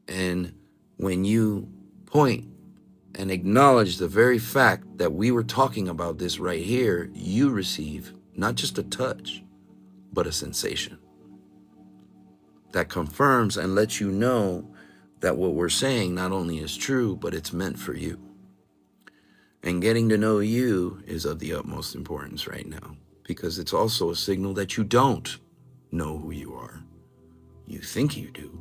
And when you point and acknowledge the very fact that we were talking about this right here, you receive not just a touch, but a sensation that confirms and lets you know that what we're saying not only is true, but it's meant for you. And getting to know you is of the utmost importance right now, because it's also a signal that you don't know who you are. You think you do.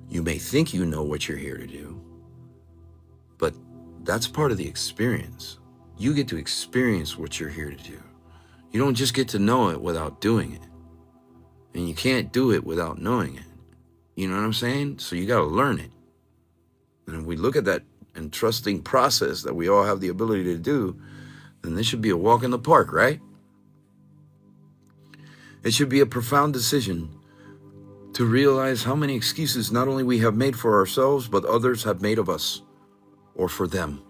You may think you know what you're here to do, but that's part of the experience. You get to experience what you're here to do. You don't just get to know it without doing it. And you can't do it without knowing it. You know what I'm saying? So you got to learn it. And if we look at that entrusting process that we all have the ability to do, then this should be a walk in the park, right? It should be a profound decision to realize how many excuses not only we have made for ourselves, but others have made of us or for them.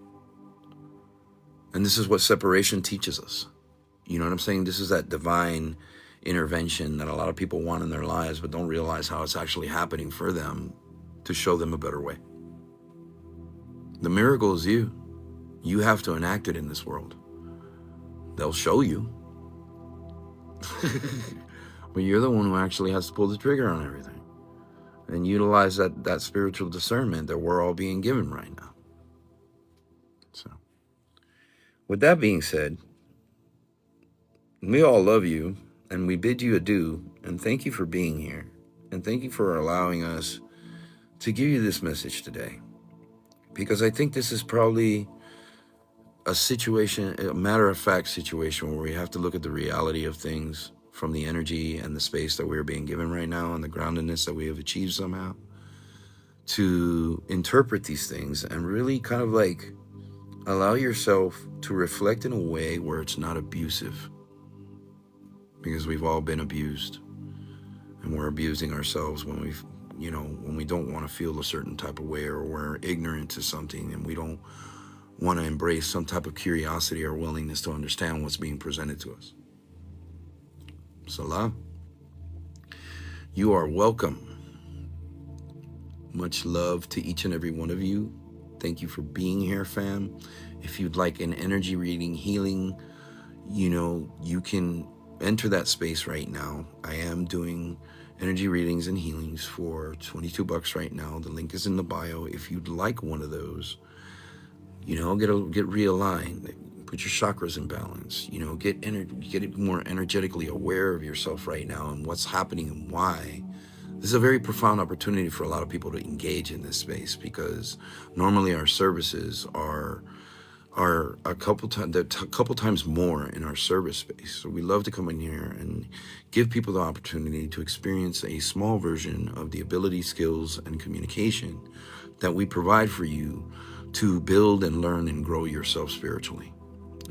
And this is what separation teaches us. You know what I'm saying? This is that divine intervention that a lot of people want in their lives, but don't realize how it's actually happening for them to show them a better way. The miracle is you. You have to enact it in this world. They'll show you. But you're the one who actually has to pull the trigger on everything and utilize that spiritual discernment that we're all being given right now. So, with that being said, we all love you and we bid you adieu, and thank you for being here, and thank you for allowing us to give you this message today, because I think this is probably a situation, a matter-of-fact situation, where we have to look at the reality of things from the energy and the space that we're being given right now and the groundedness that we have achieved somehow, to interpret these things and really kind of like allow yourself to reflect in a way where it's not abusive, because we've all been abused, and we're abusing ourselves when when we don't want to feel a certain type of way, or we're ignorant to something and we don't want to embrace some type of curiosity or willingness to understand what's being presented to us. Salam. You are welcome. Much love to each and every one of you. Thank you for being here, fam. If you'd like an energy reading, healing, you can enter that space right now. I am doing energy readings and healings for $22 right now. The link is in the bio. If you'd like one of those, get realigned, put your chakras in balance, get more energetically aware of yourself right now and what's happening and why. This is a very profound opportunity for a lot of people to engage in this space, because normally our services are a couple times more in our service space. So we love to come in here and give people the opportunity to experience a small version of the ability, skills, and communication that we provide for you to build and learn and grow yourself spiritually,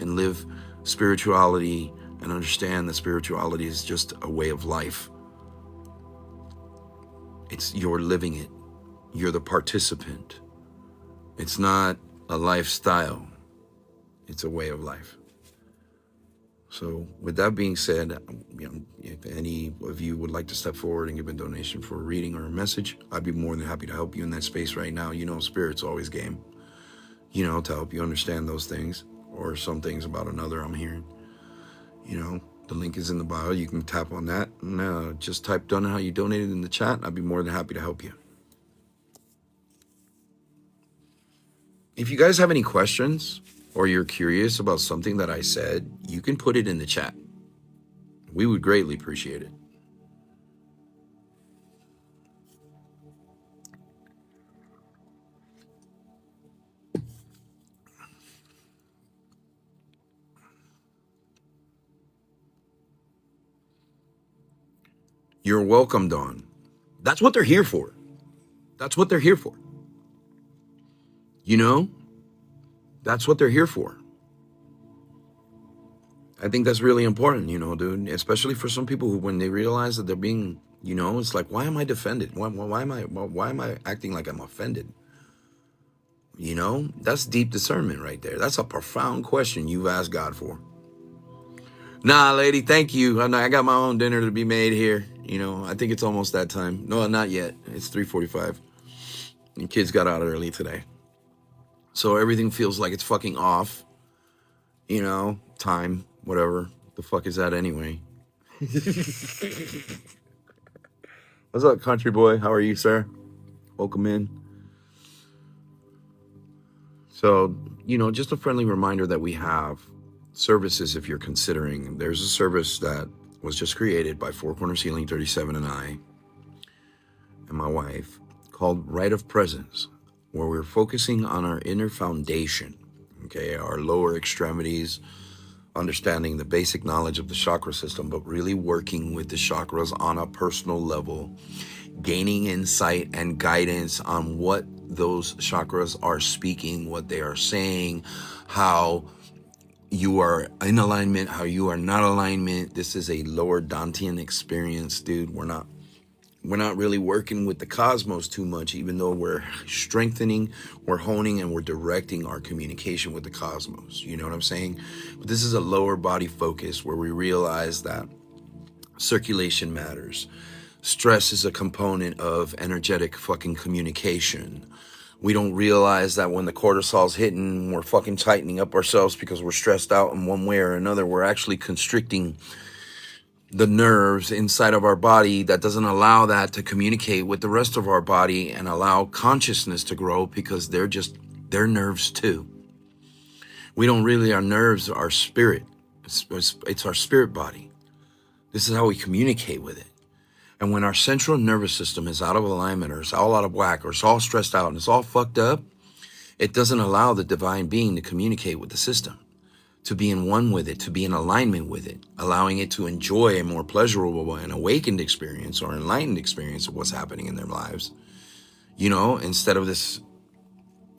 and live spirituality and understand that spirituality is just a way of life. You're living it. You're the participant. It's not a lifestyle. It's a way of life. So with that being said, if any of you would like to step forward and give a donation for a reading or a message, I'd be more than happy to help you in that space right now. Spirit's always game, to help you understand those things, or some things about another I'm hearing. The link is in the bio. You can tap on that and just type done how you donated in the chat. I'd be more than happy to help you. If you guys have any questions, or you're curious about something that I said, you can put it in the chat. We would greatly appreciate it. You're welcome, Dawn. That's what they're here for. That's what they're here for. That's what they're here for. I think that's really important, dude, especially for some people who, when they realize that they're being, it's like, why am I defended? Why am I acting like I'm offended? That's deep discernment right there. That's a profound question you've asked God for. Nah, lady, thank you. I got my own dinner to be made here. I think it's almost that time. No, not yet. It's 3:45. And kids got out early today. So everything feels like it's fucking off. Time, whatever. The fuck is that anyway? What's up, country boy? How are you, sir? Welcome in. So, just a friendly reminder that we have services if you're considering. There's a service that was just created by Four Corners Healing 37 and I. and my wife, called Rite of Presence, where we're focusing on our inner foundation, okay, our lower extremities, understanding the basic knowledge of the chakra system, but really working with the chakras on a personal level, gaining insight and guidance on what those chakras are speaking, what they are saying, how you are in alignment, how you are not alignment. This is a lower Dantian experience, dude. We're not really working with the cosmos too much, even though we're strengthening, we're honing, and we're directing our communication with the cosmos. You know what I'm saying? But this is a lower body focus where we realize that circulation matters. Stress is a component of energetic fucking communication. We don't realize that when the cortisol's hitting, we're fucking tightening up ourselves because we're stressed out in one way or another. We're actually constricting the nerves inside of our body that doesn't allow that to communicate with the rest of our body and allow consciousness to grow, because they're nerves too. We don't really, our nerves are spirit. It's our spirit body. This is how we communicate with it. And when our central nervous system is out of alignment, or it's all out of whack, or it's all stressed out and it's all fucked up, it doesn't allow the divine being to communicate with the system, to be in one with it, to be in alignment with it, allowing it to enjoy a more pleasurable and awakened experience or enlightened experience of what's happening in their lives, you know, instead of this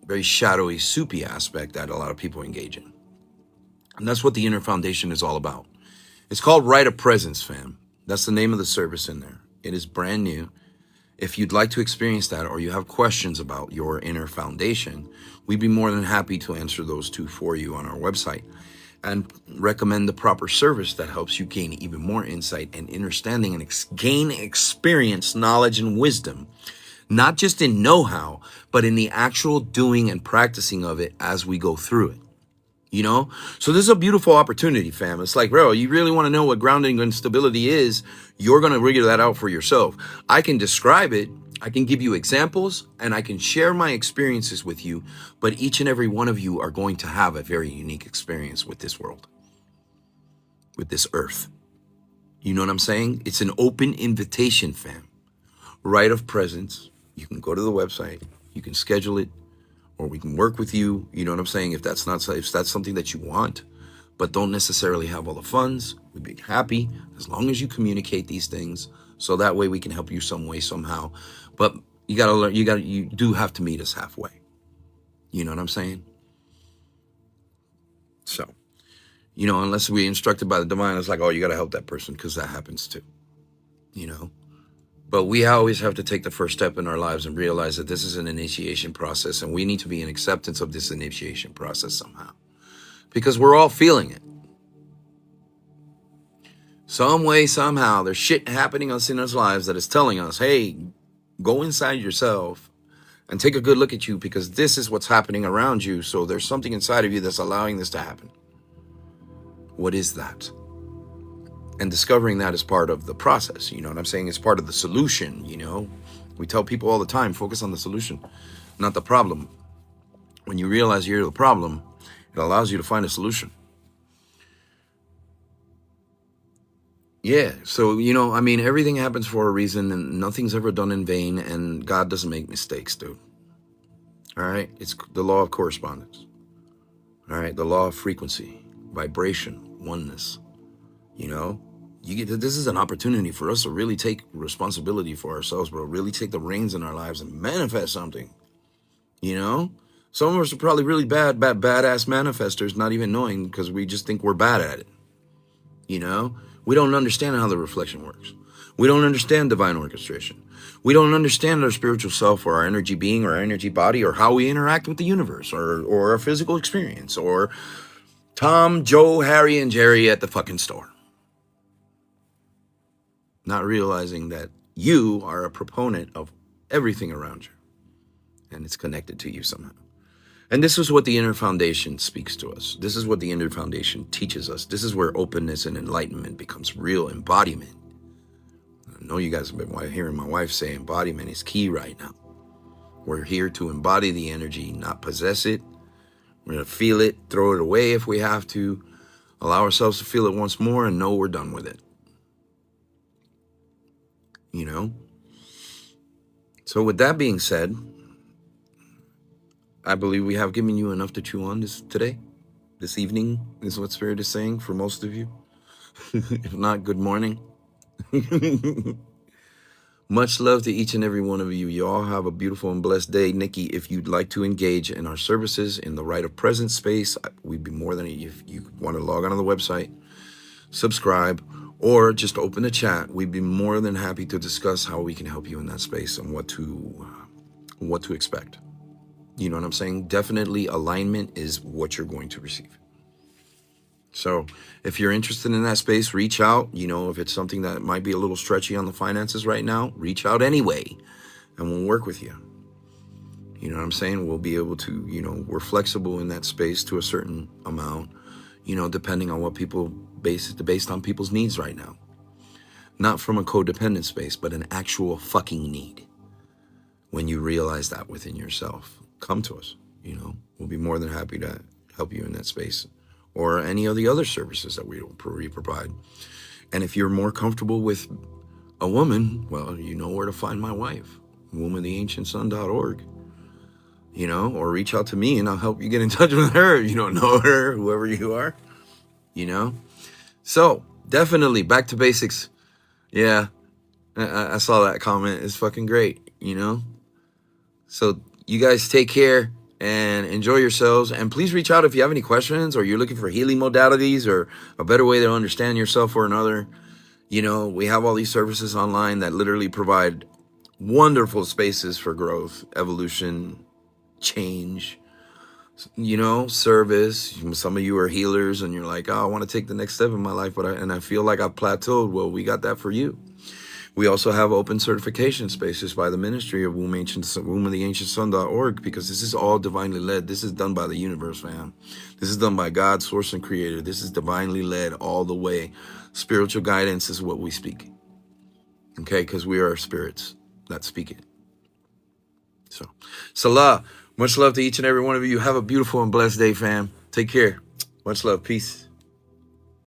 very shadowy, soupy aspect that a lot of people engage in. And that's what the inner foundation is all about. It's called Rite of Presence, fam. That's the name of the service in there. It is brand new. If you'd like to experience that, or you have questions about your inner foundation, we'd be more than happy to answer those too for you on our website, and recommend the proper service that helps you gain even more insight and understanding, and gain experience, knowledge, and wisdom, not just in know-how, but in the actual doing and practicing of it as we go through it. You know, so this is a beautiful opportunity, fam. It's like, bro, you really want to know what grounding and stability is, you're going to figure that out for yourself. I can describe it, I can give you examples, and I can share my experiences with you, but each and every one of you are going to have a very unique experience with this world, with this earth. You know what I'm saying? It's an open invitation, fam. Rite of Presence. You can go to the website, you can schedule it, or we can work with you. You know what I'm saying? If that's something that you want, but don't necessarily have all the funds, we'd be happy as long as you communicate these things, so that way we can help you some way, somehow. But you gotta learn, you do have to meet us halfway. You know what I'm saying? So, you know, unless we're instructed by the divine, it's like, oh, you gotta help that person, because that happens too. You know? But we always have to take the first step in our lives and realize that this is an initiation process, and we need to be in acceptance of this initiation process somehow, because we're all feeling it. Some way, somehow, there's shit happening in our lives that is telling us, hey, go inside yourself and take a good look at you, because this is what's happening around you. So there's something inside of you that's allowing this to happen. What is that? And discovering that is part of the process. You know what I'm saying? It's part of the solution. You know, we tell people all the time, focus on the solution, not the problem. When you realize you're the problem, it allows you to find a solution. Yeah. So, you know, I mean, everything happens for a reason, and nothing's ever done in vain, and God doesn't make mistakes, dude. All right. It's the law of correspondence. All right. The law of frequency, vibration, oneness. You know, this is an opportunity for us to really take responsibility for ourselves, bro. Really take the reins in our lives and manifest something. You know, some of us are probably really badass manifestors, not even knowing, because we just think we're bad at it. You know, we don't understand how the reflection works. We don't understand divine orchestration. We don't understand our spiritual self, or our energy being, or our energy body, or how we interact with the universe, or our physical experience, or Tom, Joe, Harry, and Jerry at the fucking store. Not realizing that you are a proponent of everything around you, and it's connected to you somehow. And this is what the inner foundation speaks to us. This is what the inner foundation teaches us. This is where openness and enlightenment becomes real embodiment. I know you guys have been hearing my wife say embodiment is key right now. We're here to embody the energy, not possess it. We're going to feel it, throw it away if we have to, allow ourselves to feel it once more, and know we're done with it. You know? So with that being said, I believe we have given you enough to chew on this evening is what Spirit is saying for most of you. If not, good morning. Much love to each and every one of you. You all have a beautiful and blessed day. Nikki, if you'd like to engage in our services in the Right of Presence space, we'd be more than, if you want to log on to the website, subscribe, or just open the chat. We'd be more than happy to discuss how we can help you in that space and what to expect. You know what I'm saying? Definitely alignment is what you're going to receive. So if you're interested in that space, reach out. You know, if it's something that might be a little stretchy on the finances right now, reach out anyway, and we'll work with you. You know what I'm saying? We'll be able to, you know, we're flexible in that space to a certain amount, you know, depending on what people based on people's needs right now. Not from a codependent space, but an actual fucking need. When you realize that within yourself, come to us. You know, we'll be more than happy to help you in that space, or any of the other services that we provide. And if you're more comfortable with a woman, well, you know where to find my wife, womantheancientsun.org, you know, or reach out to me and I'll help you get in touch with her. You don't know her, whoever you are, you know. So definitely back to basics. Yeah, I saw that comment. It's fucking great, you know. So you guys take care and enjoy yourselves. And please reach out if you have any questions, or you're looking for healing modalities or a better way to understand yourself or another. You know, we have all these services online that literally provide wonderful spaces for growth, evolution, change, you know, service. Some of you are healers and you're like, oh, I want to take the next step in my life, but I feel like I've plateaued. Well, we got that for you. We also have open certification spaces by the ministry of womantheancientsun.org, because this is all divinely led. This is done by the universe, fam. This is done by God, source, and creator. This is divinely led all the way. Spiritual guidance is what we speak. Okay, because we are spirits that speak it. So, Salah, much love to each and every one of you. Have a beautiful and blessed day, fam. Take care. Much love. Peace.